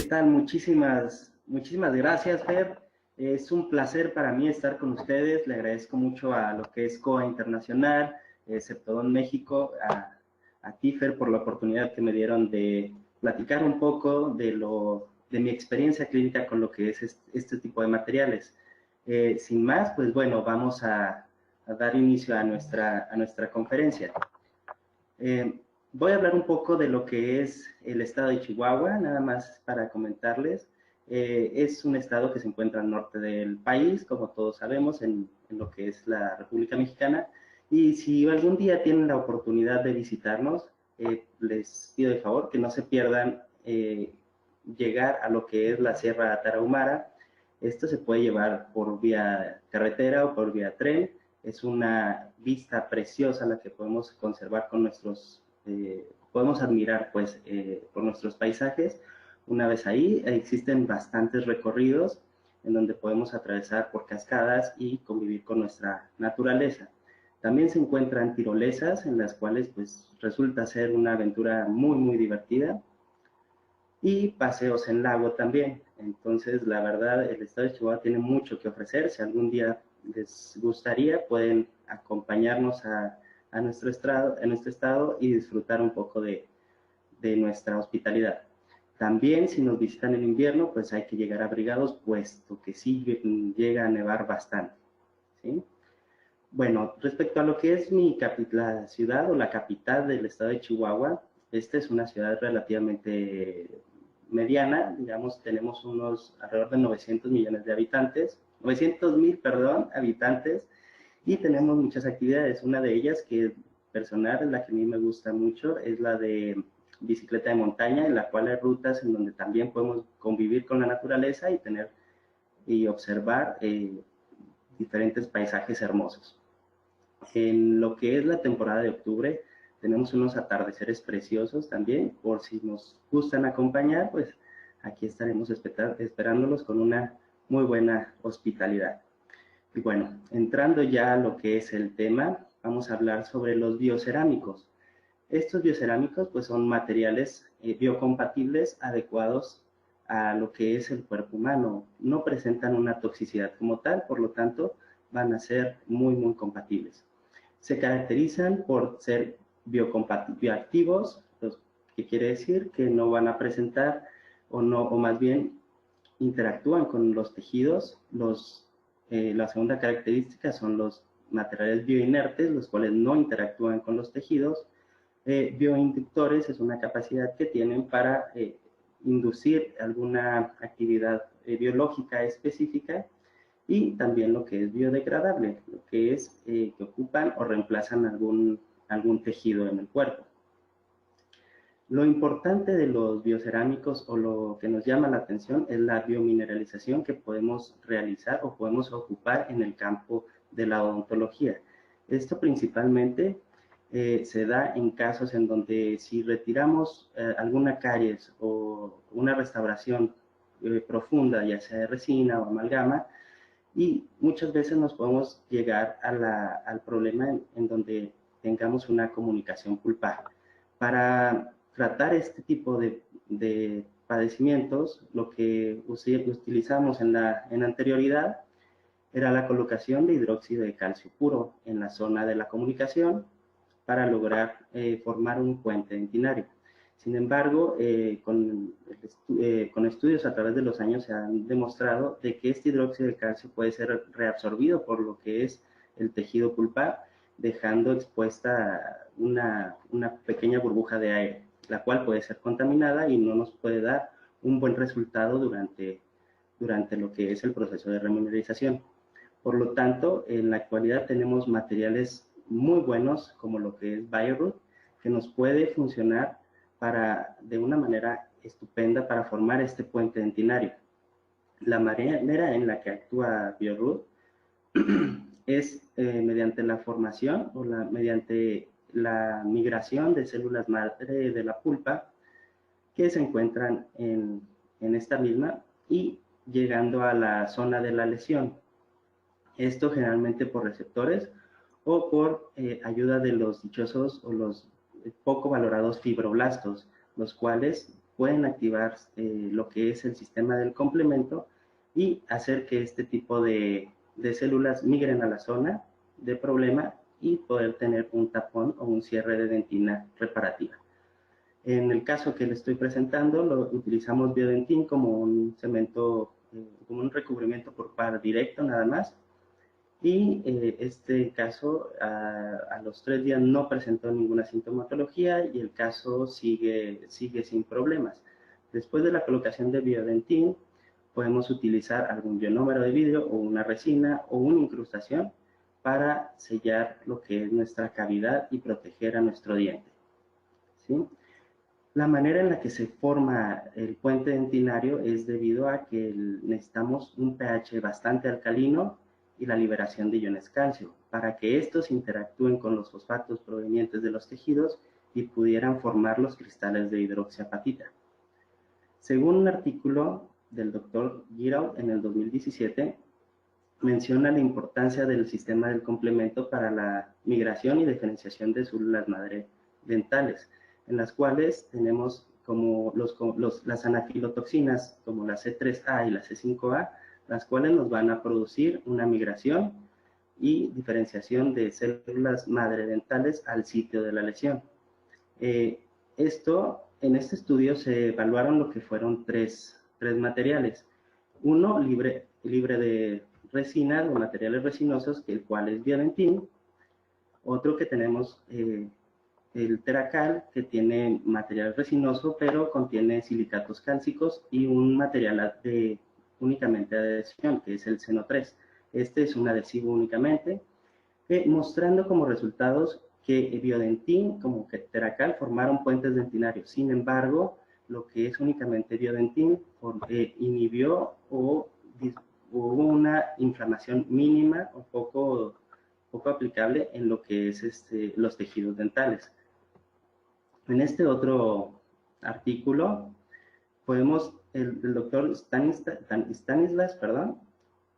tal? Muchísimas gracias, Fer. Es un placer para mí estar con ustedes. Le agradezco mucho a lo que es COA Internacional, Ceptodón México, a ti, Fer, por la oportunidad que me dieron de platicar un poco de mi experiencia clínica con lo que es este tipo de materiales. Sin más, pues bueno, vamos a dar inicio a nuestra conferencia. Voy a hablar un poco de lo que es el estado de Chihuahua, nada más para comentarles. Es un estado que se encuentra al norte del país, como todos sabemos, en lo que es la República Mexicana. Y si algún día tienen la oportunidad de visitarnos, les pido de favor que no se pierdan llegar a lo que es la Sierra Tarahumara. Esto se puede llevar por vía carretera o por vía tren. Es una vista preciosa la que podemos conservar con podemos admirar pues por nuestros paisajes. Una vez ahí existen bastantes recorridos en donde podemos atravesar por cascadas y convivir con nuestra naturaleza. También se encuentran tirolesas en las cuales pues resulta ser una aventura muy divertida, y paseos en lago también. Entonces, la verdad, el estado de Chihuahua tiene mucho que ofrecer. Si algún día les gustaría, pueden acompañarnos a nuestro estado y disfrutar un poco de nuestra hospitalidad. También, si nos visitan en invierno, pues hay que llegar abrigados, puesto que sí llega a nevar bastante, ¿sí? Bueno, respecto a lo que es la ciudad o la capital del estado de Chihuahua, esta es una ciudad relativamente mediana, digamos, tenemos alrededor de 900 millones de habitantes, 900,000, perdón, habitantes, y tenemos muchas actividades. Una de ellas, que personal, la que a mí me gusta mucho, es la de bicicleta de montaña, en la cual hay rutas en donde también podemos convivir con la naturaleza y observar diferentes paisajes hermosos. En lo que es la temporada de octubre, tenemos unos atardeceres preciosos también. Por si nos gustan acompañar, pues aquí estaremos esperándolos con una muy buena hospitalidad. Y bueno, entrando ya a lo que es el tema, vamos a hablar sobre los biocerámicos. Estos biocerámicos pues son materiales biocompatibles adecuados a lo que es el cuerpo humano. No presentan una toxicidad como tal, por lo tanto van a ser muy compatibles. Se caracterizan por ser bioactivos, que quiere decir que no van a presentar o más bien interactúan con los tejidos. La segunda característica son los materiales bioinertes, los cuales no interactúan con los tejidos. Bioinductores es una capacidad que tienen para inducir alguna actividad biológica específica, y también lo que es biodegradable, lo que es que ocupan o reemplazan algún tejido en el cuerpo. Lo importante de los biocerámicos, o lo que nos llama la atención, es la biomineralización que podemos realizar o podemos ocupar en el campo de la odontología. Esto principalmente se da en casos en donde si retiramos alguna caries o una restauración profunda, ya sea de resina o amalgama, y muchas veces nos podemos llegar al problema en donde tengamos una comunicación pulpar. Para tratar este tipo de padecimientos, lo que utilizamos en anterioridad era la colocación de hidróxido de calcio puro en la zona de la comunicación para lograr formar un puente dentinario. Sin embargo, con estudios a través de los años se han demostrado de que este hidróxido de calcio puede ser reabsorbido por lo que es el tejido pulpar, dejando expuesta una pequeña burbuja de aire, la cual puede ser contaminada y no nos puede dar un buen resultado durante lo que es el proceso de remineralización. Por lo tanto, en la actualidad tenemos materiales muy buenos, como lo que es BioRoot, que nos puede funcionar de una manera estupenda para formar este puente dentinario. La manera en la que actúa BioRoot es mediante la formación o mediante la migración de células madre de la pulpa que se encuentran en esta misma y llegando a la zona de la lesión. Esto generalmente por receptores o por ayuda de los dichosos o los poco valorados fibroblastos, los cuales pueden activar lo que es el sistema del complemento y hacer que este tipo de células migren a la zona de problema y poder tener un tapón o un cierre de dentina reparativa. En el caso que le estoy presentando, utilizamos Biodentin como un cemento, como un recubrimiento por par directo nada más. Y este caso a los 3 días no presentó ninguna sintomatología y el caso sigue sin problemas. Después de la colocación de Biodentin, podemos utilizar algún ionómero de vidrio o una resina o una incrustación para sellar lo que es nuestra cavidad y proteger a nuestro diente, ¿sí? La manera en la que se forma el puente dentinario es debido a que necesitamos un pH bastante alcalino y la liberación de iones calcio, para que estos interactúen con los fosfatos provenientes de los tejidos y pudieran formar los cristales de hidroxiapatita. Según un artículo del doctor Giraud en el 2017, menciona la importancia del sistema del complemento para la migración y diferenciación de células madre dentales, en las cuales tenemos como las anafilotoxinas, como la C3A y la C5A, las cuales nos van a producir una migración y diferenciación de células madre dentales al sitio de la lesión. En este estudio se evaluaron lo que fueron tres materiales. Uno libre de resina, de materiales resinosos, el cual es Biodentin. Otro que tenemos el Teracal, que tiene material resinoso, pero contiene silicatos cálcicos y un material únicamente de adhesión, que es el Seno 3. Este es un adhesivo únicamente, mostrando como resultados que Biodentin como que Teracal formaron puentes dentinarios. Sin embargo, lo que es únicamente Biodentin inhibió o hubo una inflamación mínima o poco aplicable en lo que es los tejidos dentales. En este otro artículo, el doctor Stanislas,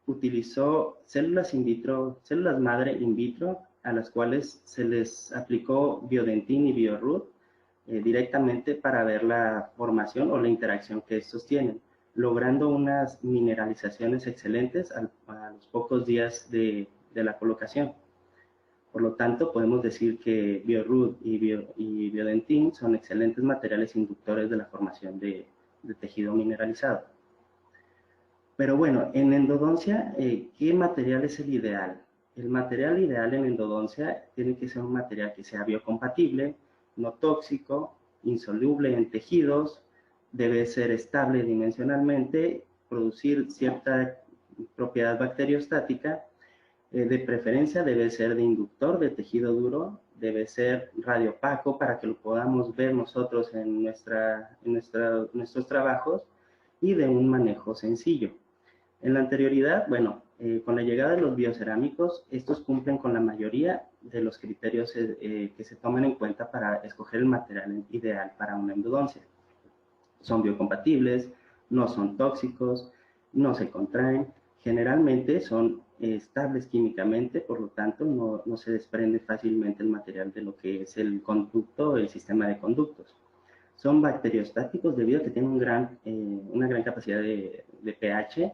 utilizó células in vitro, células madre in vitro, a las cuales se les aplicó Biodentin y Biorud directamente para ver la formación o la interacción que estos tienen, logrando unas mineralizaciones excelentes a los pocos días de la colocación. Por lo tanto, podemos decir que Biorud y Biodentin son excelentes materiales inductores de la formación de tejido mineralizado. Pero bueno, en endodoncia, ¿qué material es el ideal? El material ideal en endodoncia tiene que ser un material que sea biocompatible, no tóxico, insoluble en tejidos, debe ser estable dimensionalmente, producir cierta propiedad bacteriostática, de preferencia debe ser de inductor de tejido duro, debe ser radiopaco para que lo podamos ver nosotros en nuestros trabajos y de un manejo sencillo. En la anterioridad, bueno, con la llegada de los biocerámicos, estos cumplen con la mayoría de los criterios que se toman en cuenta para escoger el material ideal para una endodoncia. Son biocompatibles, no son tóxicos, no se contraen, generalmente son estables químicamente, por lo tanto no se desprende fácilmente el material de lo que es el conducto o el sistema de conductos. Son bacteriostáticos debido a que tienen una gran capacidad de pH,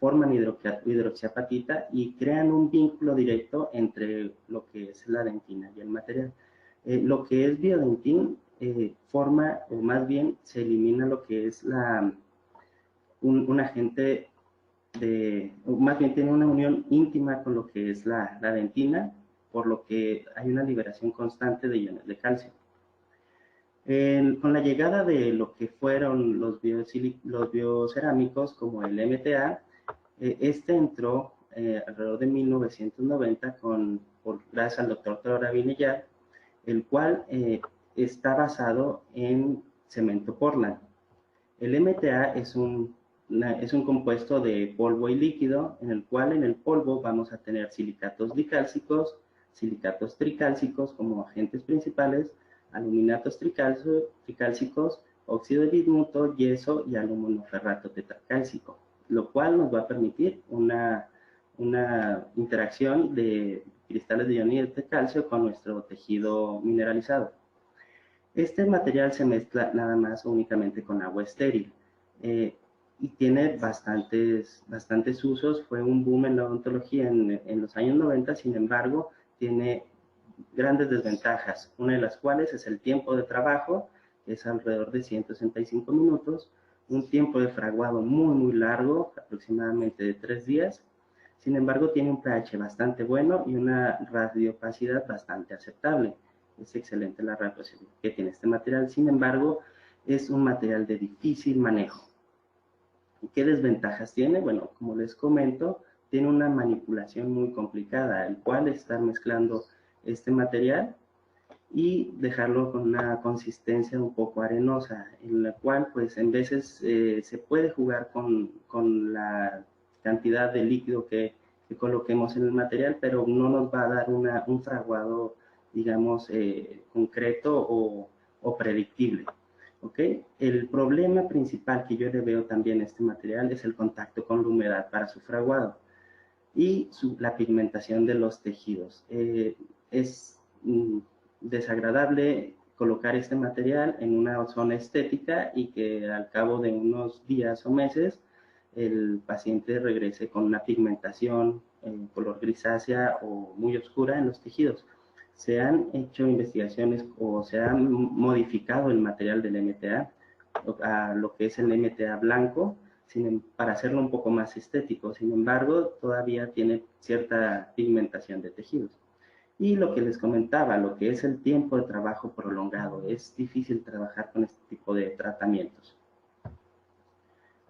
forman hidroxiapatita y crean un vínculo directo entre lo que es la dentina y el material. Lo que es Biodentin forma, o más bien se elimina lo que es un agente o más bien tiene una unión íntima con lo que es la dentina, por lo que hay una liberación constante de iones de calcio. Con la llegada de lo que fueron los biocerámicos como el MTA, este entró alrededor de 1990 gracias al doctor Teodora Vinillar, el cual está basado en cemento Portland. El MTA es un compuesto de polvo y líquido, en el cual en el polvo vamos a tener silicatos dicálcicos, silicatos tricálcicos como agentes principales, aluminatos tricálcicos, óxido de bismuto, yeso y aluminoferrato tetracálcico, lo cual nos va a permitir una interacción de cristales de ionida de calcio con nuestro tejido mineralizado. Este material se mezcla nada más o únicamente con agua estéril y tiene bastantes usos. Fue un boom en la odontología en los años 90, sin embargo, tiene grandes desventajas, una de las cuales es el tiempo de trabajo, que es alrededor de 165 minutos, un tiempo de fraguado muy largo, aproximadamente de 3 días. Sin embargo, tiene un pH bastante bueno y una radioopacidad bastante aceptable. Es excelente la radioopacidad que tiene este material. Sin embargo, es un material de difícil manejo. ¿Qué desventajas tiene? Bueno, como les comento, tiene una manipulación muy complicada, el cual estar mezclando este material y dejarlo con una consistencia un poco arenosa, en la cual pues en veces se puede jugar con la cantidad de líquido que coloquemos en el material, pero no nos va a dar un fraguado, digamos, concreto o predictible. ¿Ok? El problema principal que yo le veo también a este material es el contacto con la humedad para su fraguado y la pigmentación de los tejidos. Es desagradable colocar este material en una zona estética y que al cabo de unos días o meses el paciente regrese con una pigmentación en color grisácea o muy oscura en los tejidos. Se han hecho investigaciones o se ha modificado el material del MTA a lo que es el MTA blanco, para hacerlo un poco más estético. Sin embargo, todavía tiene cierta pigmentación de tejidos. Y lo que les comentaba, lo que es el tiempo de trabajo prolongado, es difícil trabajar con este tipo de tratamientos.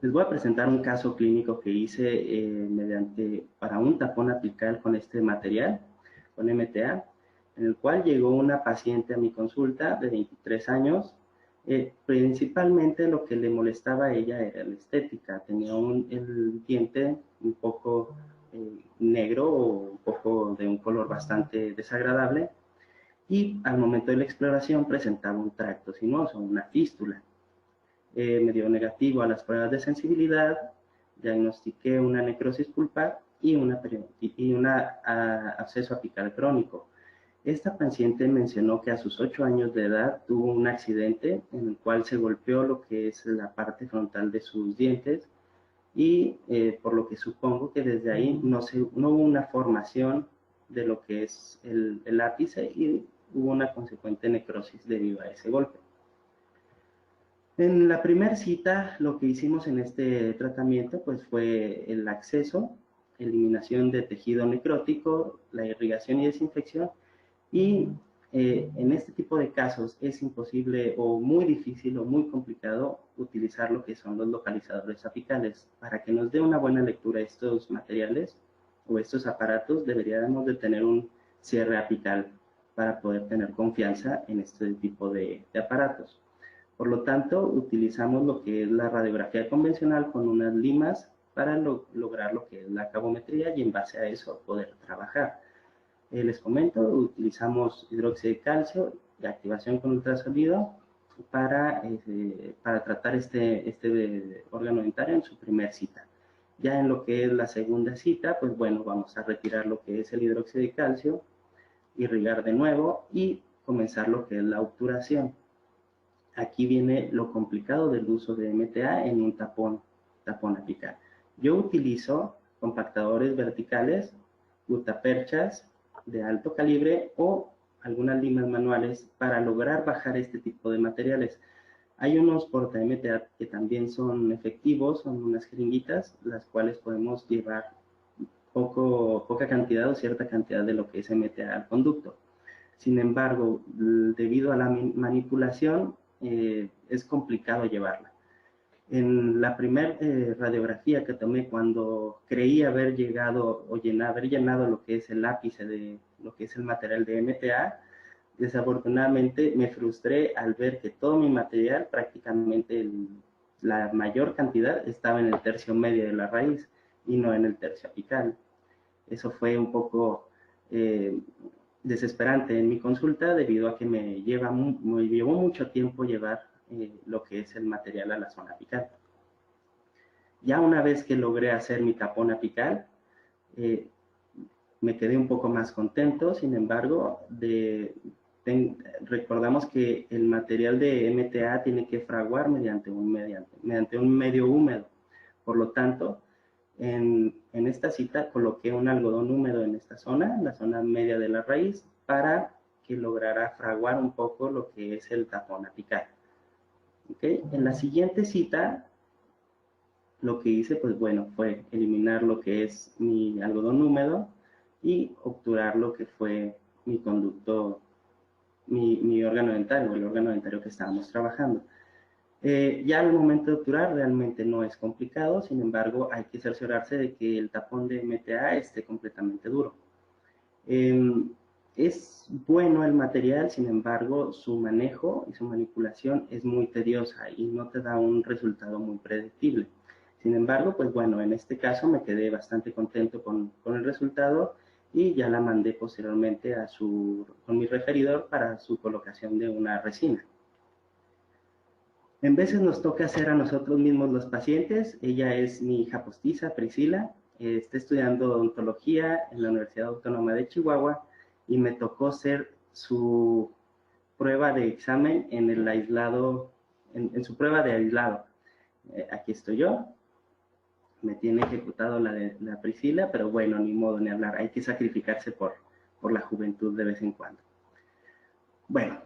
Les voy a presentar un caso clínico que hice para un tapón apical con este material, con MTA, en el cual llegó una paciente a mi consulta de 23 años. Principalmente lo que le molestaba a ella era la estética. Tenía el diente un poco negro o un poco de un color bastante desagradable y al momento de la exploración presentaba un tracto sinuoso, una fístula. Me dio negativo a las pruebas de sensibilidad, diagnostiqué una necrosis pulpar y un absceso apical crónico. Esta paciente mencionó que a sus 8 años de edad tuvo un accidente en el cual se golpeó lo que es la parte frontal de sus dientes y por lo que supongo que desde ahí no hubo una formación de lo que es el ápice y hubo una consecuente necrosis debido a ese golpe. En la primera cita, lo que hicimos en este tratamiento pues fue el acceso, eliminación de tejido necrótico, la irrigación y desinfección, y en este tipo de casos es imposible o muy difícil o muy complicado utilizar lo que son los localizadores apicales. Para que nos dé una buena lectura estos materiales o estos aparatos, deberíamos de tener un cierre apical para poder tener confianza en este tipo de aparatos. Por lo tanto, utilizamos lo que es la radiografía convencional con unas limas para lograr lo que es la cabometría y en base a eso poder trabajar. Les comento, utilizamos hidróxido de calcio y activación con ultrasonido para tratar este órgano dentario en su primera cita. Ya en lo que es la segunda cita, pues bueno, vamos a retirar lo que es el hidróxido de calcio, irrigar de nuevo y comenzar lo que es la obturación. Aquí viene lo complicado del uso de MTA en un tapón apical. Yo utilizo compactadores verticales, gutaperchas de alto calibre o algunas limas manuales para lograr bajar este tipo de materiales. Hay unos porta MTA que también son efectivos, son unas jeringuitas, las cuales podemos llevar poca cantidad o cierta cantidad de lo que es MTA al conducto. Sin embargo, debido a la manipulación, es complicado llevarla. En la primera radiografía que tomé cuando creí haber llegado o haber llenado lo que es el ápice de lo que es el material de MTA, desafortunadamente me frustré al ver que todo mi material, prácticamente la mayor cantidad, estaba en el tercio medio de la raíz y no en el tercio apical. Eso fue un poco desesperante en mi consulta debido a que me llevó mucho tiempo llevar lo que es el material a la zona apical. Ya una vez que logré hacer mi tapón apical, me quedé un poco más contento. Sin embargo, recordamos que el material de MTA tiene que fraguar mediante un medio húmedo. Por lo tanto, en esta cita coloqué un algodón húmedo en esta zona, la zona media de la raíz, para que lograra fraguar un poco lo que es el tapón apical. ¿Okay? En la siguiente cita, lo que hice, pues bueno, fue eliminar lo que es mi algodón húmedo y obturar lo que fue mi conducto, mi órgano dental o el órgano dentario que estábamos trabajando. Ya al momento de obturar realmente no es complicado, sin embargo hay que cerciorarse de que el tapón de MTA esté completamente duro. Es bueno el material, sin embargo su manejo y su manipulación es muy tediosa y no te da un resultado muy predictible. Sin embargo, pues bueno, en este caso me quedé bastante contento con el resultado y ya la mandé posteriormente con mi referidor para su colocación de una resina. En veces nos toca hacer a nosotros mismos los pacientes. Ella es mi hija postiza, Priscila, está estudiando odontología en la Universidad Autónoma de Chihuahua y me tocó hacer su prueba de examen en el aislado, en su prueba de aislado. Aquí estoy yo. Me tiene ejecutado la Priscila, pero bueno, ni modo ni hablar. Hay que sacrificarse por la juventud de vez en cuando. Bueno,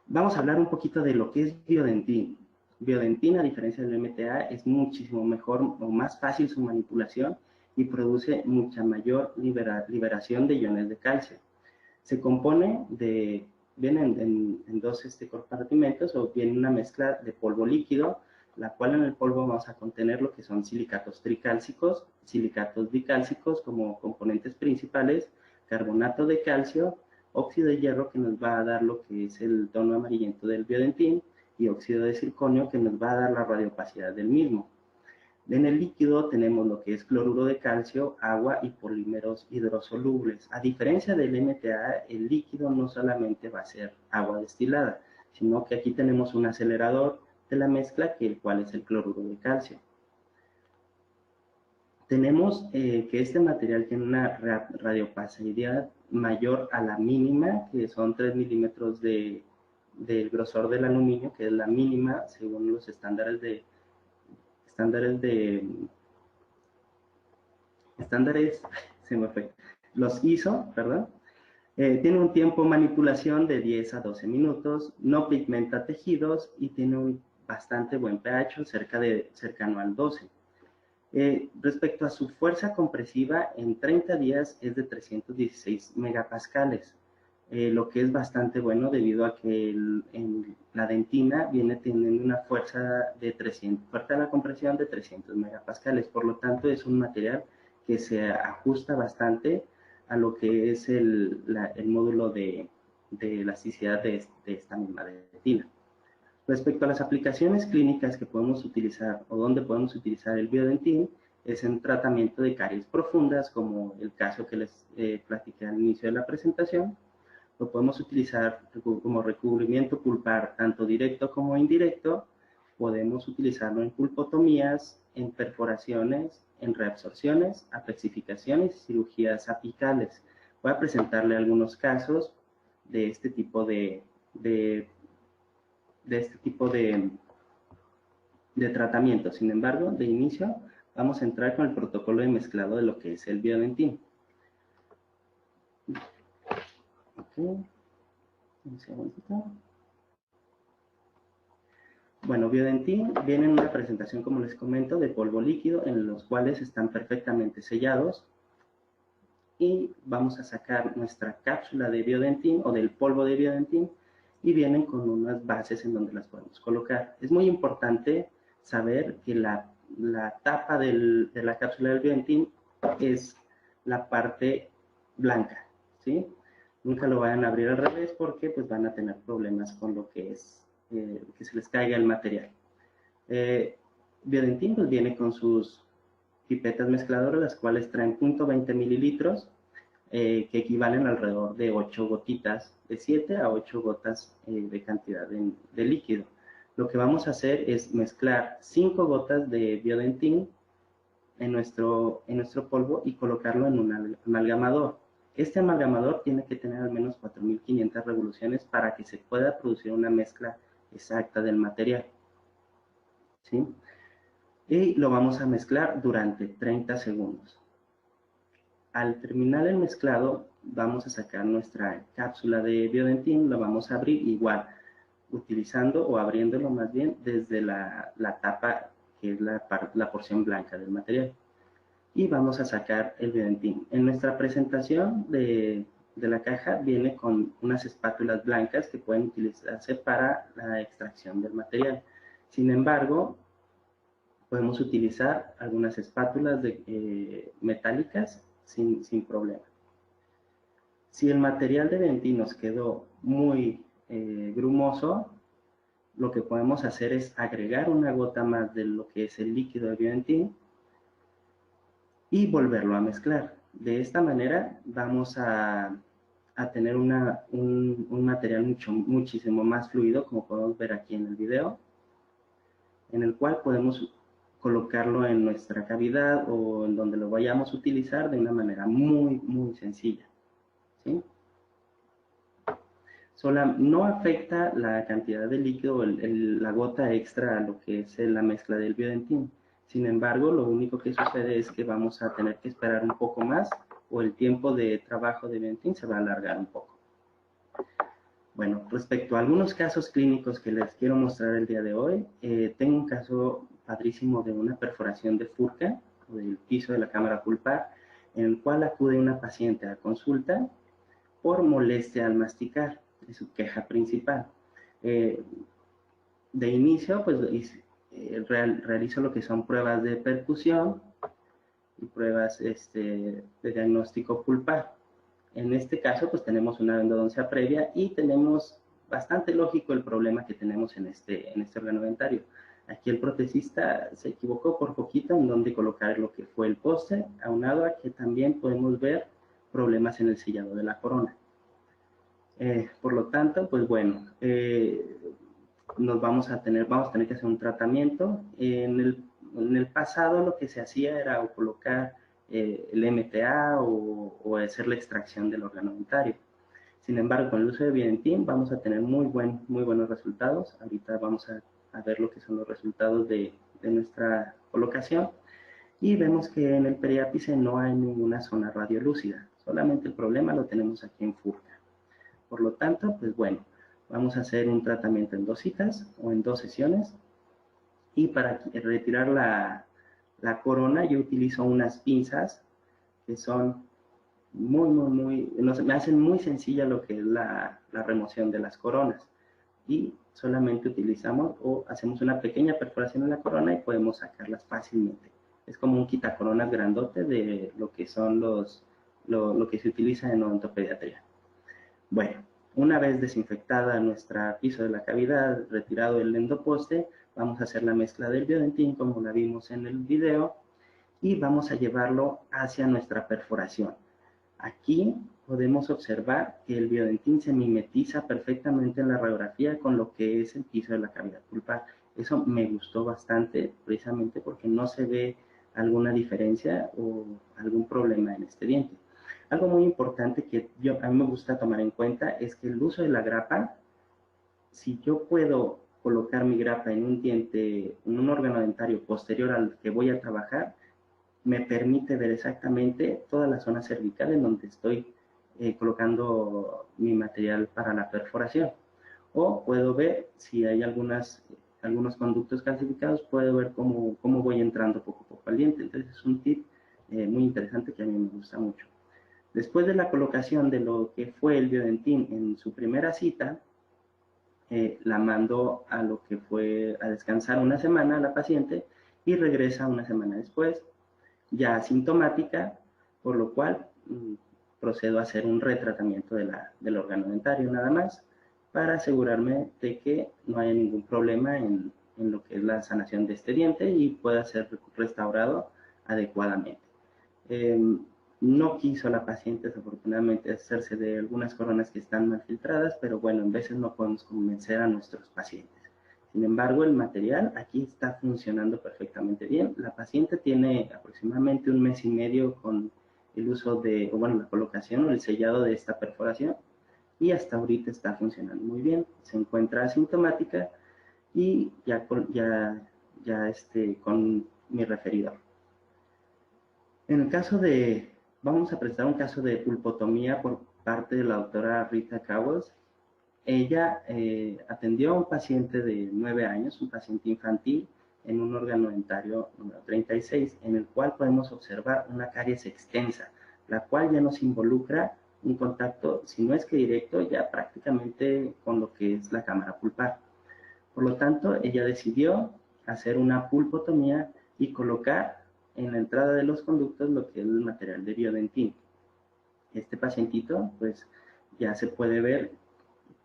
vamos a hablar un poquito de lo que es Biodentin. Biodentin, a diferencia del MTA, es muchísimo mejor o más fácil su manipulación y produce mucha mayor liberación de iones de calcio. Se compone de, vienen en dos compartimentos o viene una mezcla de polvo líquido, la cual en el polvo vamos a contener lo que son silicatos tricálcicos, silicatos bicálcicos como componentes principales, carbonato de calcio, óxido de hierro que nos va a dar lo que es el tono amarillento del Biodentin y óxido de circonio que nos va a dar la radiopacidad del mismo. En el líquido tenemos lo que es cloruro de calcio, agua y polímeros hidrosolubles. A diferencia del MTA, el líquido no solamente va a ser agua destilada, sino que aquí tenemos un acelerador de la mezcla, el cual es el cloruro de calcio. Tenemos que este material tiene una radiopacidad mayor a la mínima, que son 3 milímetros del grosor del aluminio, que es la mínima según los estándares se me fue, los ISO, perdón. Tiene un tiempo de manipulación de 10 a 12 minutos, no pigmenta tejidos y tiene un bastante buen pH, cercano al 12. Respecto a su fuerza compresiva, en 30 días es de 316 megapascales, lo que es bastante bueno debido a que la dentina viene teniendo una fuerza de fuerza de la compresión de 300 megapascales, por lo tanto es un material que se ajusta bastante a lo que es el módulo de elasticidad de esta misma dentina. Respecto a las aplicaciones clínicas que podemos utilizar o donde podemos utilizar el Biodentin, es en tratamiento de caries profundas, como el caso que les platiqué al inicio de la presentación. Lo podemos utilizar como recubrimiento pulpar, tanto directo como indirecto. Podemos utilizarlo en pulpotomías, en perforaciones, en reabsorciones, apexificaciones y cirugías apicales. Voy a presentarle algunos casos de este tipo de tratamiento. Sin embargo, de inicio, vamos a entrar con el protocolo de mezclado de lo que es el Biodentin. Okay. Un segundito. Bueno, Biodentin viene en una presentación, como les comento, de polvo líquido, en los cuales están perfectamente sellados. Y vamos a sacar nuestra cápsula de Biodentin o del polvo de Biodentin y vienen con unas bases en donde las podemos colocar. Es muy importante saber que la tapa de la cápsula del Biodentin es la parte blanca, ¿sí? Nunca lo vayan a abrir al revés porque pues van a tener problemas con lo que es que se les caiga el material. Biodentin pues viene con sus pipetas mezcladoras, las cuales traen 0.20 mililitros, que equivalen alrededor de 8 gotitas, de 7 a 8 gotas de cantidad de líquido. Lo que vamos a hacer es mezclar 5 gotas de Biodentin en nuestro polvo y colocarlo en un amalgamador. Este amalgamador tiene que tener al menos 4.500 revoluciones para que se pueda producir una mezcla exacta del material, ¿sí? Y lo vamos a mezclar durante 30 segundos. Al terminar el mezclado, vamos a sacar nuestra cápsula de Biodentin, lo vamos a abrir igual, utilizando o abriéndolo más bien desde la tapa, que es la porción blanca del material. Y vamos a sacar el Biodentin. En nuestra presentación de la caja viene con unas espátulas blancas que pueden utilizarse para la extracción del material. Sin embargo, podemos utilizar algunas espátulas metálicas sin problema. Si el material de Biodentin nos quedó muy grumoso, lo que podemos hacer es agregar una gota más de lo que es el líquido de Biodentin y volverlo a mezclar. De esta manera vamos a tener un material muchísimo más fluido, como podemos ver aquí en el video, en el cual podemos colocarlo en nuestra cavidad o en donde lo vayamos a utilizar de una manera muy sencilla, ¿sí? No afecta la cantidad de líquido, la gota extra a lo que es la mezcla del Biodentin. Sin embargo, lo único que sucede es que vamos a tener que esperar un poco más o el tiempo de trabajo de Biodentin se va a alargar un poco. Bueno, respecto a algunos casos clínicos que les quiero mostrar el día de hoy, tengo un caso padrísimo de una perforación de furca, o del piso de la cámara pulpar, en el cual acude una paciente a consulta por molestia al masticar, es su queja principal. De inicio, pues realizo lo que son pruebas de percusión y pruebas de diagnóstico pulpar. En este caso, pues tenemos una endodoncia previa y tenemos bastante lógico el problema que tenemos en este órgano dentario. Aquí el protesista se equivocó por poquito en donde colocar lo que fue el poste, aunado a que también podemos ver problemas en el sellado de la corona. Por lo tanto, pues bueno, vamos a tener que hacer un tratamiento. En el pasado lo que se hacía era colocar el MTA o hacer la extracción del órgano dentario. Sin embargo, con el uso de Biodentin vamos a tener muy buenos resultados. Ahorita vamos a ver lo que son los resultados de nuestra colocación. Y vemos que en el periápice no hay ninguna zona radiolúcida. Solamente el problema lo tenemos aquí en furca. Por lo tanto, pues bueno, vamos a hacer un tratamiento en 2 citas o en 2 sesiones. Y para retirar la corona, yo utilizo unas pinzas que son me hacen muy sencilla lo que es la remoción de las coronas. Y solamente utilizamos o hacemos una pequeña perforación en la corona y podemos sacarlas fácilmente. Es como un quitacoronas grandote de lo que son lo que se utiliza en odontopediatría. Bueno, una vez desinfectada nuestra piso de la cavidad, retirado el endoposte, vamos a hacer la mezcla del Biodentin como la vimos en el video y vamos a llevarlo hacia nuestra perforación. Aquí podemos observar que el Biodentin se mimetiza perfectamente en la radiografía con lo que es el piso de la cavidad pulpar. Eso me gustó bastante, precisamente porque no se ve alguna diferencia o algún problema en este diente. Algo muy importante que a mí me gusta tomar en cuenta es que el uso de la grapa, si yo puedo colocar mi grapa en un diente, en un órgano dentario posterior al que voy a trabajar, me permite ver exactamente toda la zona cervical en donde estoy colocando mi material para la perforación. O puedo ver si hay algunos conductos calcificados, puedo ver cómo voy entrando poco a poco al diente. Entonces es un tip muy interesante que a mí me gusta mucho. Después de la colocación de lo que fue el Biodentin en su primera cita, la mando a lo que fue a descansar una semana a la paciente y regresa una semana después, ya asintomática, por lo cual procedo a hacer un retratamiento del órgano dentario nada más, para asegurarme de que no haya ningún problema en lo que es la sanación de este diente y pueda ser restaurado adecuadamente. No quiso la paciente, desafortunadamente, hacerse de algunas coronas que están mal filtradas, pero bueno, en veces no podemos convencer a nuestros pacientes. Sin embargo, el material aquí está funcionando perfectamente bien. La paciente tiene aproximadamente 1 mes y medio con el uso de, o bueno, la colocación o el sellado de esta perforación, y hasta ahorita está funcionando muy bien. Se encuentra asintomática y ya con mi referidor. En el caso de, vamos a presentar un caso de pulpotomía por parte de la doctora Rita Cowles. Ella atendió a un paciente de 9 años, un paciente infantil, en un órgano dentario número 36, en el cual podemos observar una caries extensa, la cual ya nos involucra un contacto, si no es que directo, ya prácticamente con lo que es la cámara pulpar. Por lo tanto, ella decidió hacer una pulpotomía y colocar en la entrada de los conductos lo que es el material de Biodentin. Este pacientito, pues, ya se puede ver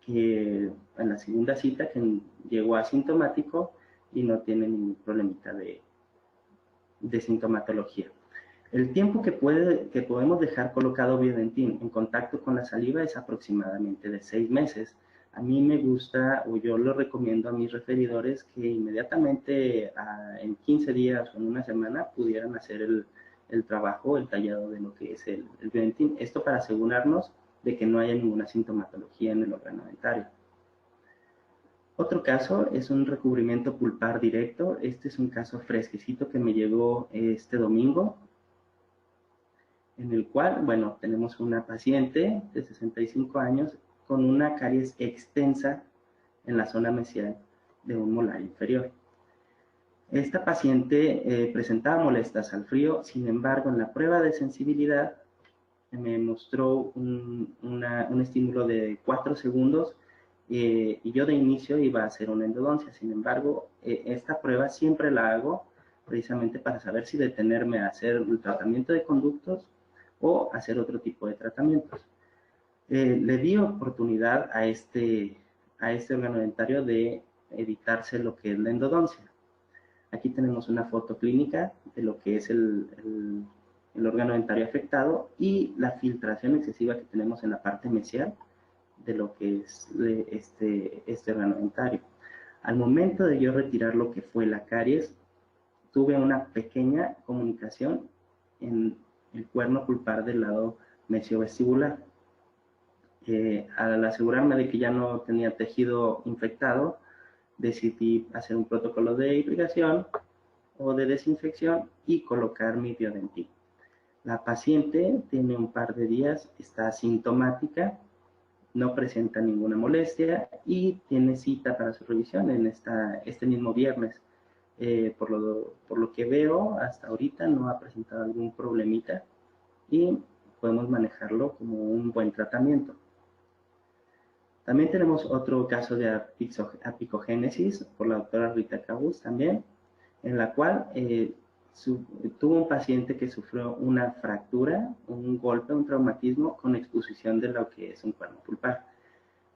que en la segunda cita que llegó asintomático y no tiene ningún problemita de sintomatología. El tiempo que podemos dejar colocado Biodentin en contacto con la saliva es aproximadamente de 6 meses. A mí me gusta, o yo lo recomiendo a mis referidores, que inmediatamente en 15 días o en una semana pudieran hacer el trabajo, el tallado de lo que es el Biodentin. Esto para asegurarnos de que no haya ninguna sintomatología en el órgano dentario. Otro caso es un recubrimiento pulpar directo. Este es un caso fresquecito que me llegó este domingo, en el cual, bueno, tenemos una paciente de 65 años con una caries extensa en la zona mesial de un molar inferior. Esta paciente presentaba molestias al frío, sin embargo, en la prueba de sensibilidad me mostró un estímulo de 4 segundos y yo de inicio iba a hacer una endodoncia. Sin embargo, esta prueba siempre la hago precisamente para saber si detenerme a hacer el tratamiento de conductos o hacer otro tipo de tratamientos. Le di oportunidad a este órgano dentario de evitarse lo que es la endodoncia. Aquí tenemos una foto clínica de lo que es el órgano dentario afectado y la filtración excesiva que tenemos en la parte mesial de lo que es este órgano dentario. Al momento de yo retirar lo que fue la caries, tuve una pequeña comunicación en el cuerno pulpar del lado mesiovestibular. Al asegurarme de que ya no tenía tejido infectado, decidí hacer un protocolo de irrigación o de desinfección y colocar mi Biodentin. La paciente tiene un par de días, está asintomática, no presenta ninguna molestia y tiene cita para su revisión en este mismo viernes. Por lo que veo, hasta ahorita no ha presentado algún problemita y podemos manejarlo como un buen tratamiento. También tenemos otro caso de apicogénesis por la doctora Rita Cowles también, en la cual tuvo un paciente que sufrió una fractura, un golpe, un traumatismo con exposición de lo que es un cuerno pulpar.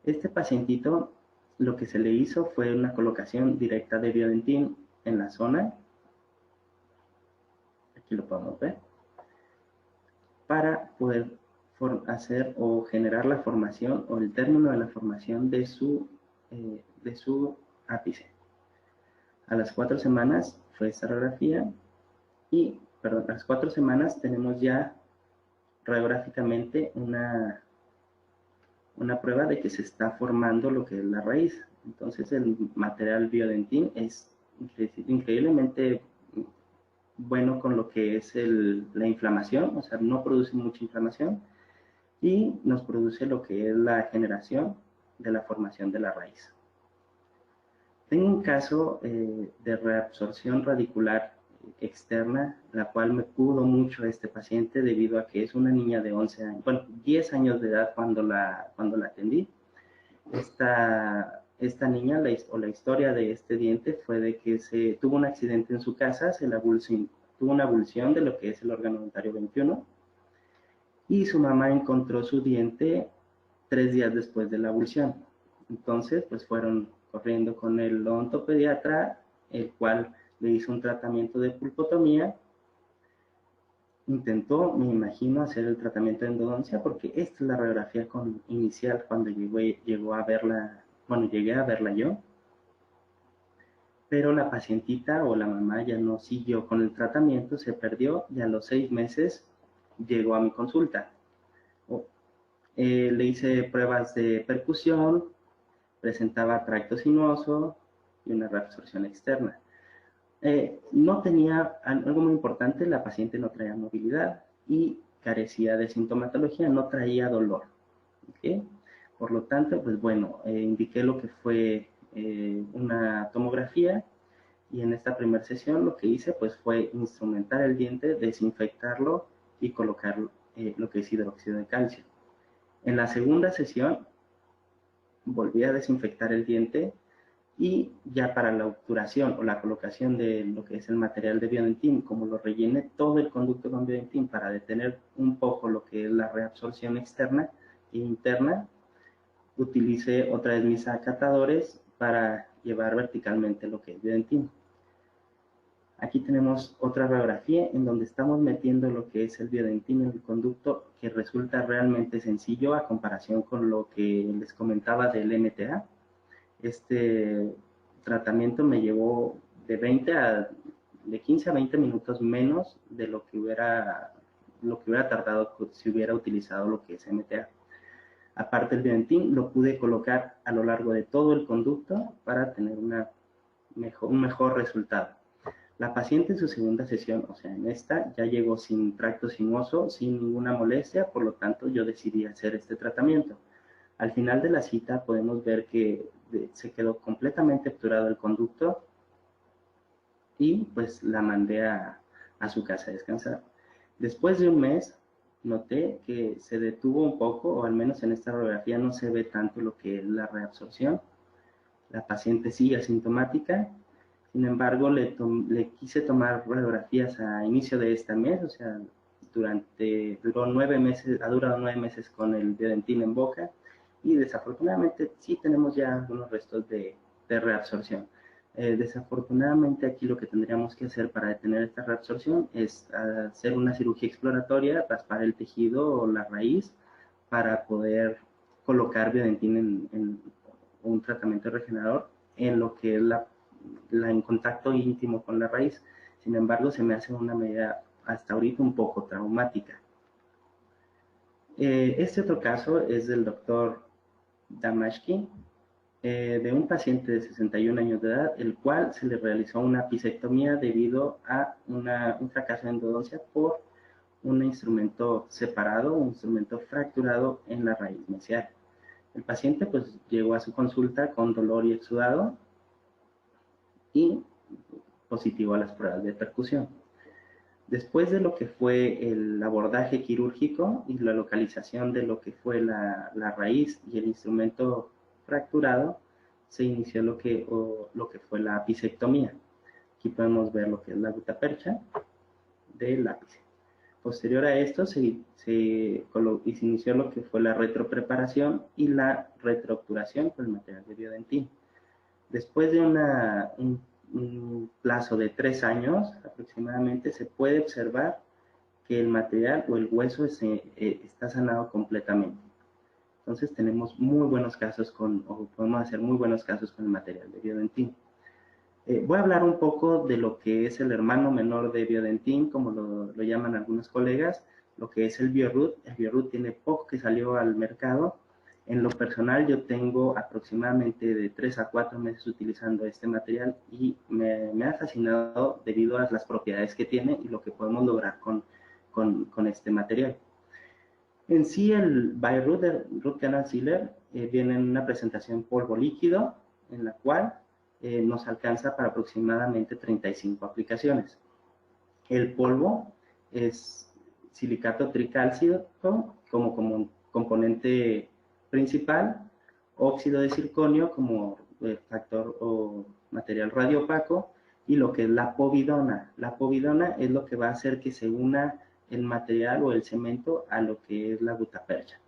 Este pacientito, lo que se le hizo fue una colocación directa de Biodentin en la zona, aquí lo podemos ver, para poder hacer o generar la formación o el término de la formación de su ápice. A las 4 semanas fue esta radiografía y, perdón, a las 4 semanas tenemos ya radiográficamente una prueba de que se está formando lo que es la raíz. Entonces el material Biodentin es increíblemente bueno con lo que es la inflamación, o sea, no produce mucha inflamación y nos produce lo que es la generación de la formación de la raíz. Tengo un caso de reabsorción radicular externa, la cual me pudo mucho este paciente debido a que es una niña de 11 años, bueno, 10 años de edad cuando la atendí. Esta niña, la historia de este diente fue de que tuvo un accidente en su casa, tuvo una abulsión de lo que es el órgano dentario 21 y su mamá encontró su diente 3 días después de la abulsión. Entonces, pues fueron corriendo con el odontopediatra, el cual le hizo un tratamiento de pulpotomía. Intentó, me imagino, hacer el tratamiento de endodoncia, porque esta es la radiografía inicial cuando llegué a verla yo. Pero la pacientita o la mamá ya no siguió con el tratamiento, se perdió y a los 6 meses llegó a mi consulta. Le hice pruebas de percusión, presentaba tracto sinuoso y una reabsorción externa. No tenía, algo muy importante, la paciente no traía movilidad y carecía de sintomatología, no traía dolor. ¿Okay? Por lo tanto, pues bueno, indiqué lo que fue una tomografía, y en esta primera sesión lo que hice pues fue instrumentar el diente, desinfectarlo y colocar lo que es hidróxido de calcio. En la segunda sesión volví a desinfectar el diente, y ya para la obturación o la colocación de lo que es el material de Biodentin, como lo rellené todo el conducto con Biodentin para detener un poco lo que es la reabsorción externa e interna, utilicé otra vez mis acatadores para llevar verticalmente lo que es Biodentin. Aquí tenemos otra radiografía en donde estamos metiendo lo que es el Biodentin en el conducto, que resulta realmente sencillo a comparación con lo que les comentaba del MTA. Este tratamiento me llevó de 15 a 20 minutos menos de lo que hubiera tardado si hubiera utilizado lo que es MTA. Aparte, el Biodentin lo pude colocar a lo largo de todo el conducto para tener un mejor resultado. La paciente en su segunda sesión, o sea, en esta, ya llegó sin tracto sinuoso, sin ninguna molestia, por lo tanto yo decidí hacer este tratamiento. Al final de la cita podemos ver que se quedó completamente obturado el conducto, y pues la mandé a su casa a descansar. Después de un mes, noté que se detuvo un poco, o al menos en esta radiografía no se ve tanto lo que es la reabsorción. La paciente sigue asintomática. Sin embargo, le quise tomar radiografías a inicio de este mes, o sea, duró 9 meses, ha durado 9 meses con el Biodentin en boca, y desafortunadamente sí tenemos ya algunos restos de reabsorción. Desafortunadamente aquí lo que tendríamos que hacer para detener esta reabsorción es hacer una cirugía exploratoria, raspar el tejido o la raíz para poder colocar Biodentin en un tratamiento regenerador en lo que es en contacto íntimo con la raíz. Sin embargo, se me hace una medida hasta ahorita un poco traumática. Este otro caso es del doctor Damashkin, de un paciente de 61 años de edad, el cual se le realizó una apicectomía debido a un fracaso de endodoncia por un instrumento separado, un instrumento fracturado en la raíz mesial. El paciente pues llegó a su consulta con dolor y exudado y positivo a las pruebas de percusión. Después de lo que fue el abordaje quirúrgico y la localización de lo que fue la raíz y el instrumento fracturado, se inició lo que fue la apicectomía. Aquí podemos ver lo que es la gutapercha del ápice. Posterior a esto se inició lo que fue la retropreparación y la retroobturación con el material de Biodentin. Después de un plazo de 3 años aproximadamente, se puede observar que el material o el hueso está sanado completamente. Entonces tenemos muy buenos casos o podemos hacer muy buenos casos con el material de Biodentin. Voy a hablar un poco de lo que es el hermano menor de Biodentin, como lo llaman algunos colegas, lo que es el Biorroot. El Biorroot tiene poco que salió al mercado. En lo personal, yo tengo aproximadamente de 3 a 4 meses utilizando este material, y me ha fascinado debido a las propiedades que tiene y lo que podemos lograr con este material. En sí, el Biorroot de Root Canal Sealer viene en una presentación polvo líquido, en la cual nos alcanza para aproximadamente 35 aplicaciones. El polvo es silicato tricálcido como componente principal, óxido de circonio como factor o material radiopaco, y lo que es la povidona. La povidona es lo que va a hacer que se una el material o el cemento a lo que es la gutapercha.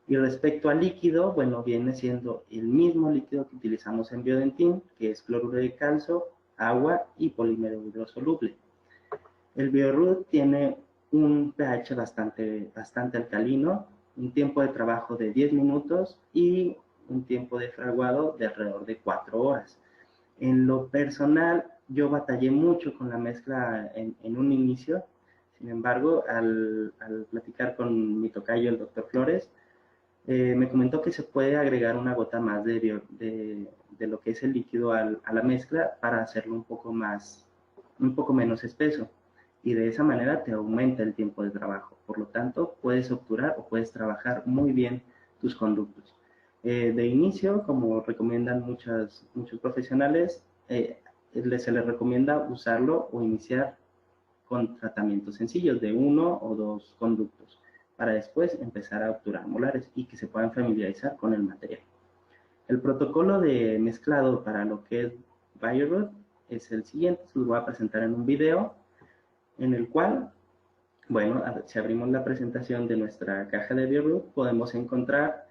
Y respecto al líquido, bueno, viene siendo el mismo líquido que utilizamos en Biodentin, que es cloruro de calcio, agua y polímero hidrosoluble. El Biorroot tiene un pH bastante alcalino, un tiempo de trabajo de 10 minutos y un tiempo de fraguado de alrededor de 4 horas. En lo personal, yo batallé mucho con la mezcla en un inicio. Sin embargo, al platicar con mi tocayo, el doctor Flores, me comentó que se puede agregar una gota más de lo que es el líquido a la mezcla para hacerlo un poco menos espeso. Y de esa manera te aumenta el tiempo de trabajo. Por lo tanto, puedes obturar o puedes trabajar muy bien tus conductos. De inicio, como recomiendan muchos profesionales, se les recomienda usarlo o iniciar con tratamientos sencillos de 1 o 2 conductos para después empezar a obturar molares y que se puedan familiarizar con el material. El protocolo de mezclado para lo que es Bioroot es el siguiente, se los voy a presentar en un video en el cual, bueno, si abrimos la presentación de nuestra caja de Bioroot, podemos encontrar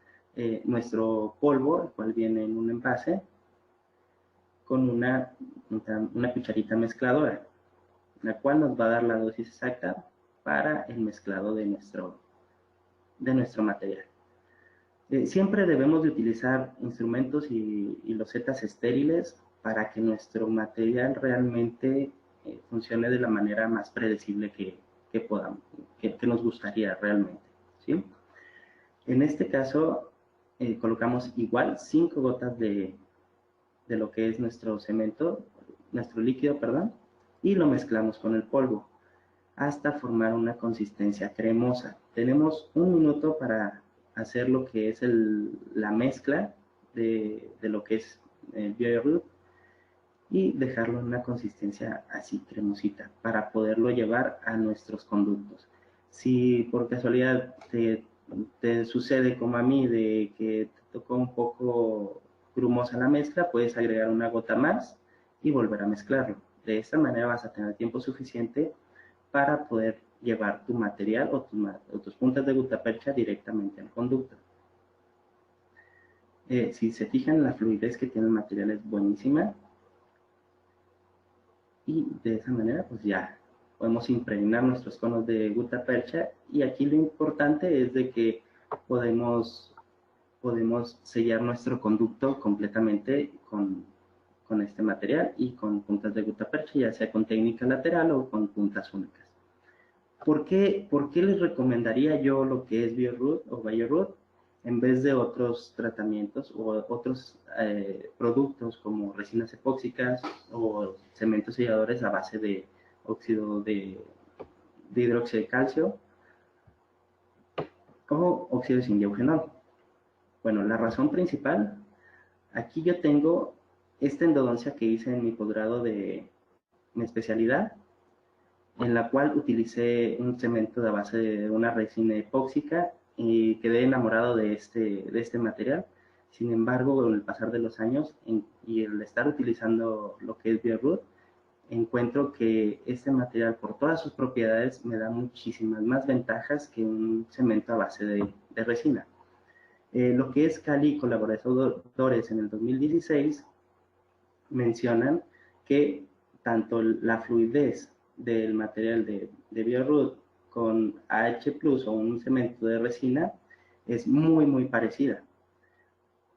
nuestro polvo, el cual viene en un envase con una cucharita mezcladora, la cual nos va a dar la dosis exacta para el mezclado de nuestro material. Siempre debemos de utilizar instrumentos y losetas estériles para que nuestro material realmente funcione de la manera más predecible que nos gustaría realmente, ¿sí? En este caso, colocamos igual 5 gotas de lo que es nuestro cemento, nuestro líquido, perdón, y lo mezclamos con el polvo hasta formar una consistencia cremosa. Tenemos 1 minuto para hacer lo que es la mezcla de lo que es el Bioroot y dejarlo en una consistencia así cremosita para poderlo llevar a nuestros conductos. Si por casualidad te sucede como a mí de que te tocó un poco grumosa la mezcla, puedes agregar una gota más y volver a mezclarlo. De esta manera vas a tener tiempo suficiente para poder llevar tu material o tus puntas de gutapercha directamente al conducto. Si se fijan, la fluidez que tiene el material es buenísima. Y de esa manera, pues ya podemos impregnar nuestros conos de gutapercha. Y aquí lo importante es de que podemos sellar nuestro conducto completamente con este material y con puntas de gutapercha, ya sea con técnica lateral o con puntas únicas. ¿Por qué les recomendaría yo lo que es Bioroot o Bioroot en vez de otros tratamientos o otros productos como resinas epóxicas o cementos selladores a base de óxido de hidróxido de calcio o óxido sin diogenol? Bueno, la razón principal, aquí yo tengo esta endodoncia que hice en mi posgrado de mi especialidad, en la cual utilicé un cemento de base de una resina epóxica y quedé enamorado de este material. Sin embargo, con el pasar de los años y el estar utilizando lo que es Bioroot, encuentro que este material, por todas sus propiedades, me da muchísimas más ventajas que un cemento a base de resina. Lo que es Cali y colaboradores en el 2016 mencionan que tanto la fluidez del material de Bioroot con AH+ o un cemento de resina es muy, muy parecida.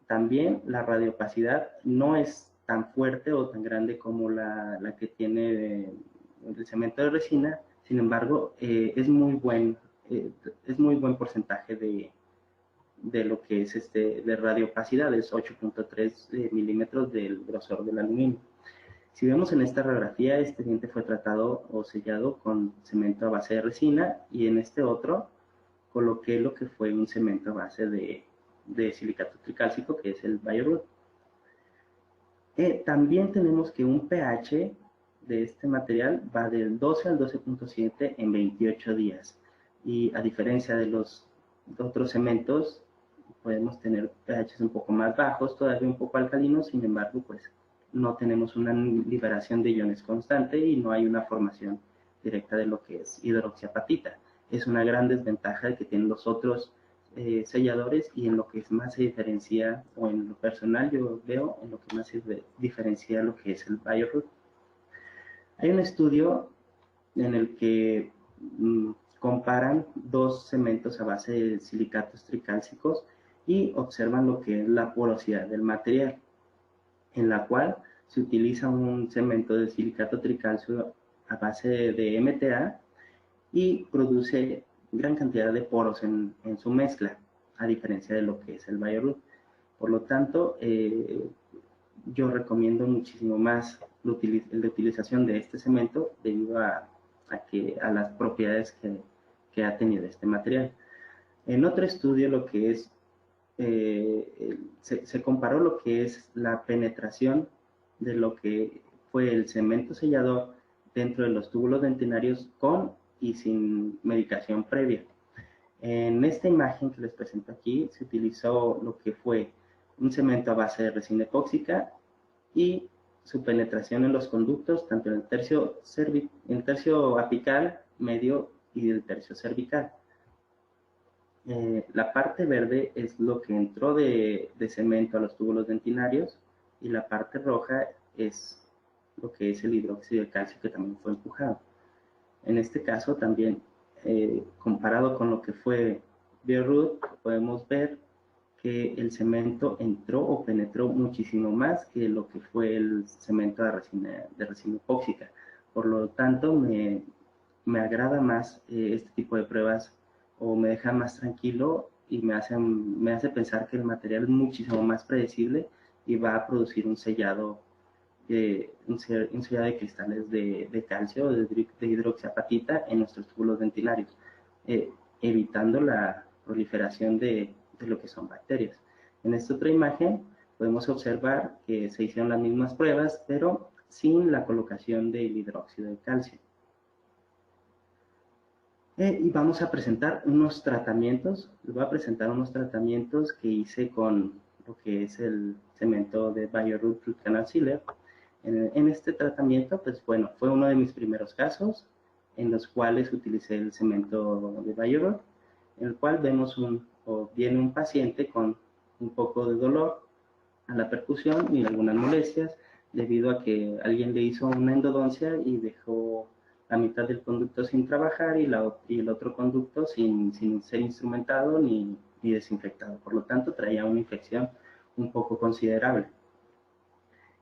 También la radiopacidad no es tan fuerte o tan grande como la que tiene el cemento de resina, sin embargo, es muy buen porcentaje de lo que es de radiopacidad, es 8.3 milímetros del grosor del aluminio. Si vemos en esta radiografía, este diente fue tratado o sellado con cemento a base de resina y en este otro coloqué lo que fue un cemento a base de silicato tricálcico, que es el Bioroot. También tenemos que un pH de este material va del 12 al 12.7 en 28 días. Y a diferencia de los otros cementos, podemos tener pHs un poco más bajos, todavía un poco alcalinos, sin embargo, pues no tenemos una liberación de iones constante y no hay una formación directa de lo que es hidroxiapatita. Es una gran desventaja que tienen los otros selladores y en lo que más se diferencia, o en lo personal yo veo, en lo que más se diferencia lo que es el Bioroot. Hay un estudio en el que comparan 2 cementos a base de silicatos tricálcicos y observan lo que es la porosidad del material, en la cual se utiliza un cemento de silicato tricálcico a base de MTA y produce gran cantidad de poros en su mezcla, a diferencia de lo que es el Bioroot. Por lo tanto, yo recomiendo muchísimo más la utilización de este cemento debido a las propiedades que ha tenido este material. En otro estudio, lo que es, se comparó lo que es la penetración de lo que fue el cemento sellador dentro de los túbulos dentinarios con y sin medicación previa. En esta imagen que les presento aquí, se utilizó lo que fue un cemento a base de resina epóxica y su penetración en los conductos, tanto en el tercio apical, medio y el tercio cervical. La parte verde es lo que entró de cemento a los túbulos dentinarios y la parte roja es lo que es el hidróxido de calcio que también fue empujado. En este caso también, comparado con lo que fue Bioroot, podemos ver que el cemento entró o penetró muchísimo más que lo que fue el cemento de resina epóxica. Por lo tanto, me agrada más este tipo de pruebas, o me deja más tranquilo y me hace pensar que el material es muchísimo más predecible y va a producir un sellado de cristales de calcio o de hidroxiapatita en nuestros túbulos dentinarios, evitando la proliferación de lo que son bacterias. En esta otra imagen podemos observar que se hicieron las mismas pruebas, pero sin la colocación del hidróxido de calcio. Y vamos a presentar unos tratamientos. Les voy a presentar unos tratamientos que hice con lo que es el cemento de Bioroot Root Canal Sealer. En este tratamiento, pues bueno, fue uno de mis primeros casos en los cuales utilicé el cemento de Bioroot, en el cual viene un paciente con un poco de dolor a la percusión y algunas molestias debido a que alguien le hizo una endodoncia y dejó la mitad del conducto sin trabajar y el otro conducto sin ser instrumentado ni desinfectado. Por lo tanto, traía una infección un poco considerable.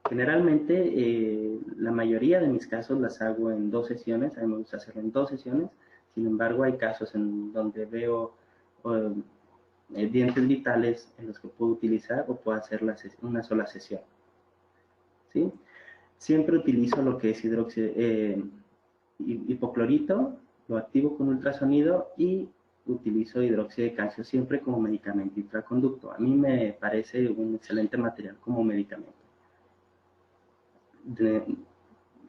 Generalmente, la mayoría de mis casos las hago en 2 sesiones. A mí me gusta hacerlo en 2 sesiones. Sin embargo, hay casos en donde veo dientes vitales en los que puedo utilizar o puedo hacer una sola sesión, ¿sí? Siempre utilizo lo que es hipoclorito, lo activo con ultrasonido y utilizo hidróxido de calcio siempre como medicamento intraconducto. A mí me parece un excelente material como medicamento.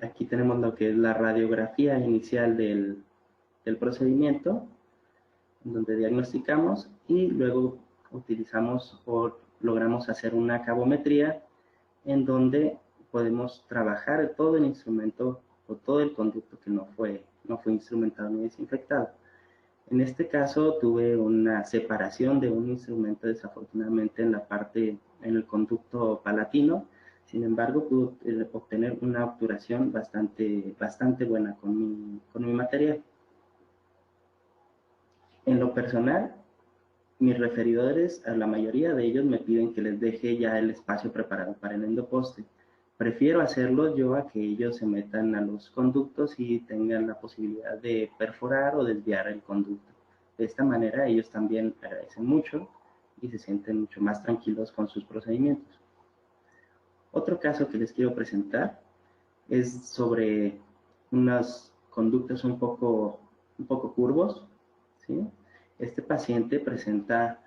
Aquí tenemos lo que es la radiografía inicial del procedimiento, donde diagnosticamos y luego utilizamos o logramos hacer una cabometría en donde podemos trabajar todo el instrumento o todo el conducto que no fue instrumentado ni desinfectado. En este caso tuve una separación de un instrumento desafortunadamente en el conducto palatino. Sin embargo, pude obtener una obturación bastante buena con mi material. En lo personal, mis referidores, a la mayoría de ellos me piden que les deje ya el espacio preparado para el endoposte. Prefiero hacerlo yo a que ellos se metan a los conductos y tengan la posibilidad de perforar o desviar el conducto. De esta manera ellos también agradecen mucho y se sienten mucho más tranquilos con sus procedimientos. Otro caso que les quiero presentar es sobre unos conductos un poco curvos, ¿sí? Este paciente presenta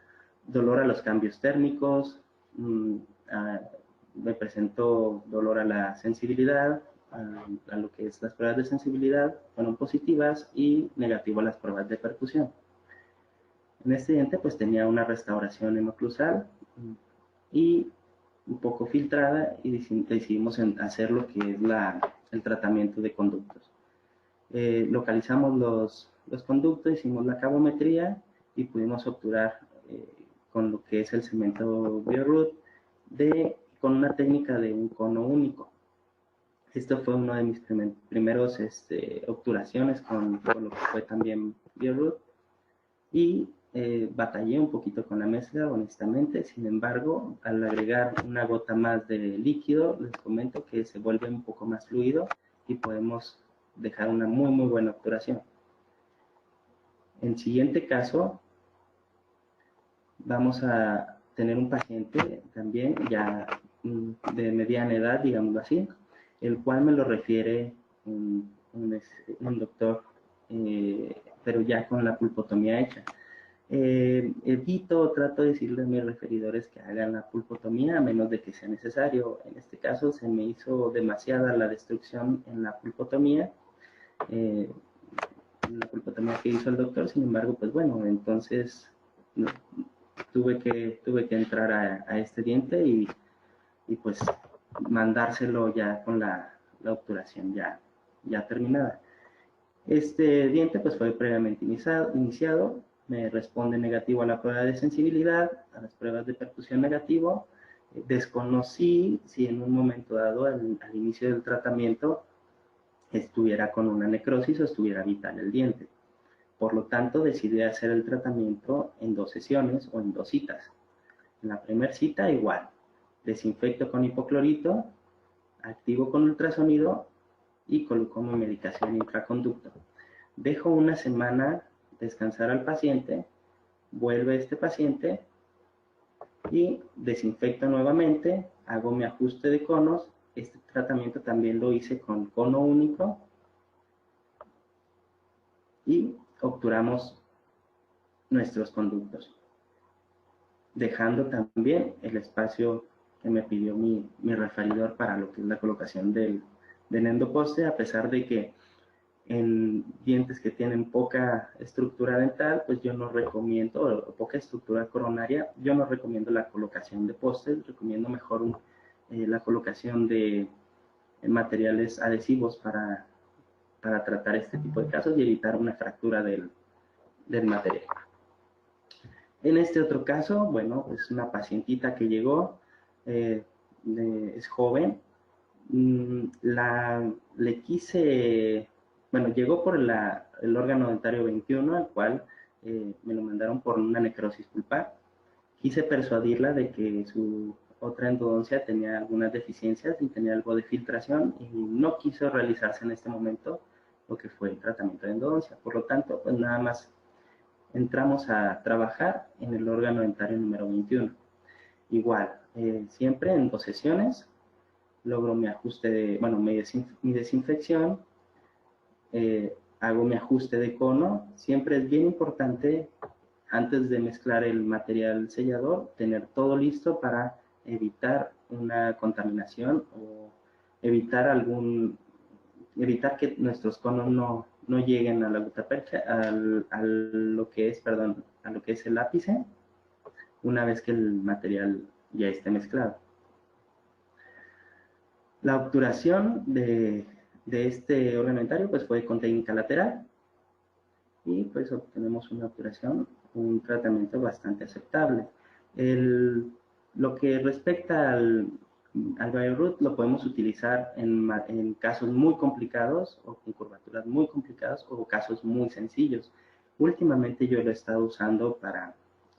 dolor a los cambios térmicos, me presentó dolor a la sensibilidad, a lo que es las pruebas de sensibilidad, fueron positivas y negativo a las pruebas de percusión. En este diente pues tenía una restauración hemoclusal y un poco filtrada y decidimos hacer lo que es el tratamiento de conductos. Localizamos los conductos, hicimos la cabometría y pudimos obturar con lo que es el cemento Bioroot con una técnica de un cono único. Esto fue uno de mis primeros obturaciones con lo que fue también Bioroot y batallé un poquito con la mezcla, honestamente. Sin embargo, al agregar una gota más de líquido, les comento que se vuelve un poco más fluido y podemos dejar una muy buena obturación. En el siguiente caso, vamos a tener un paciente también ya de mediana edad, digámoslo así, el cual me lo refiere un doctor, pero ya con la pulpotomía hecha. Trato de decirle a mis referidores que hagan la pulpotomía a menos de que sea necesario. En este caso se me hizo demasiada la destrucción en la pulpotomía que hizo el doctor. Sin embargo, pues bueno, entonces no, tuve que entrar a este diente y pues mandárselo ya con la obturación ya terminada. Este diente pues fue previamente iniciado, me responde negativo a la prueba de sensibilidad, a las pruebas de percusión negativo. Desconocí si en un momento dado al inicio del tratamiento estuviera con una necrosis o estuviera vital el diente. Por lo tanto, decidí hacer el tratamiento en 2 sesiones o en 2 citas. En la primera cita igual, desinfecto con hipoclorito, activo con ultrasonido y coloco mi medicación intraconducto. Dejo una semana descansar al paciente, vuelve este paciente y desinfecto nuevamente, hago mi ajuste de conos. Este tratamiento también lo hice con cono único y obturamos nuestros conductos, dejando también el espacio que me pidió mi referidor para lo que es la colocación del endoposte, a pesar de que en dientes que tienen poca estructura dental, pues yo no recomiendo, o poca estructura coronaria, yo no recomiendo la colocación de postes, recomiendo mejor la colocación de materiales adhesivos para tratar este tipo de casos y evitar una fractura del material. En este otro caso, bueno, es una pacientita que llegó, es joven, llegó por el órgano dentario 21, al cual me lo mandaron por una necrosis pulpar. Quise persuadirla de que su otra endodoncia tenía algunas deficiencias y tenía algo de filtración y no quiso realizarse en este momento lo que fue el tratamiento de endodoncia. Por lo tanto, pues nada más entramos a trabajar en el órgano dentario número 21. Igual, siempre en 2 sesiones, logro mi ajuste mi desinfección, hago mi ajuste de cono. Siempre es bien importante, antes de mezclar el material sellador, tener todo listo para evitar una contaminación o evitar que nuestros conos no lleguen a la gutapercha, a lo que es el ápice, una vez que el material ya esté mezclado. La obturación de este órgano dentario pues fue con técnica lateral y pues obtenemos una obturación, un tratamiento bastante aceptable. Lo que respecta al BioRoot lo podemos utilizar en casos muy complicados o con curvaturas muy complicadas o casos muy sencillos. Últimamente yo lo he estado usando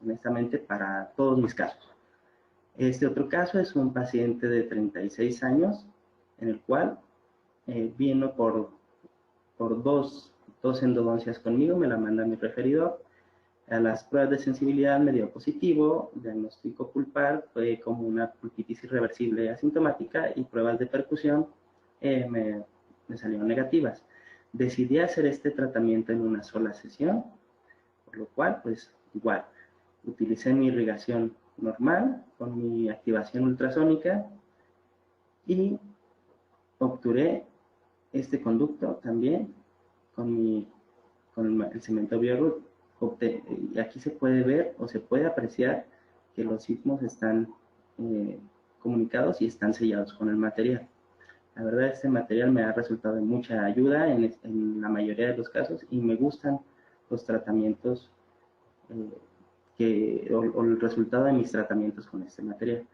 honestamente, para todos mis casos. Este otro caso es un paciente de 36 años, en el cual vino por dos endodoncias conmigo, me la manda mi referidor. A las pruebas de sensibilidad me dio positivo, diagnóstico pulpar fue como una pulpitis irreversible asintomática y pruebas de percusión me salieron negativas. Decidí hacer este tratamiento en una sola sesión, por lo cual, pues igual, utilicé mi irrigación normal con mi activación ultrasónica y obturé este conducto también con el cemento BioRoot. Y aquí se puede ver o se puede apreciar que los sismos están comunicados y están sellados con el material. La verdad, este material me ha resultado de mucha ayuda en la mayoría de los casos y me gustan los tratamientos o el resultado de mis tratamientos con este material.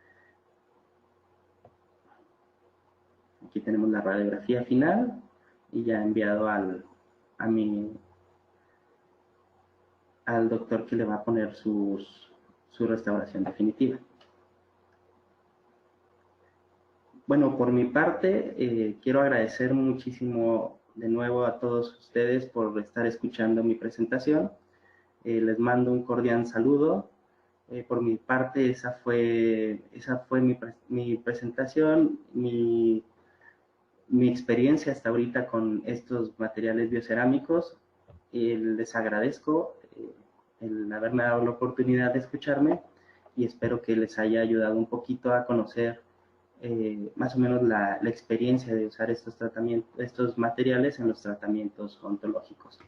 Aquí tenemos la radiografía final y ya enviado al doctor que le va a poner su restauración definitiva. Bueno, por mi parte, quiero agradecer muchísimo de nuevo a todos ustedes por estar escuchando mi presentación. Les mando un cordial saludo. Por mi parte, esa fue mi presentación, mi experiencia hasta ahorita con estos materiales biocerámicos. Les agradezco el haberme dado la oportunidad de escucharme y espero que les haya ayudado un poquito a conocer más o menos la experiencia de usar estos materiales en los tratamientos ontológicos.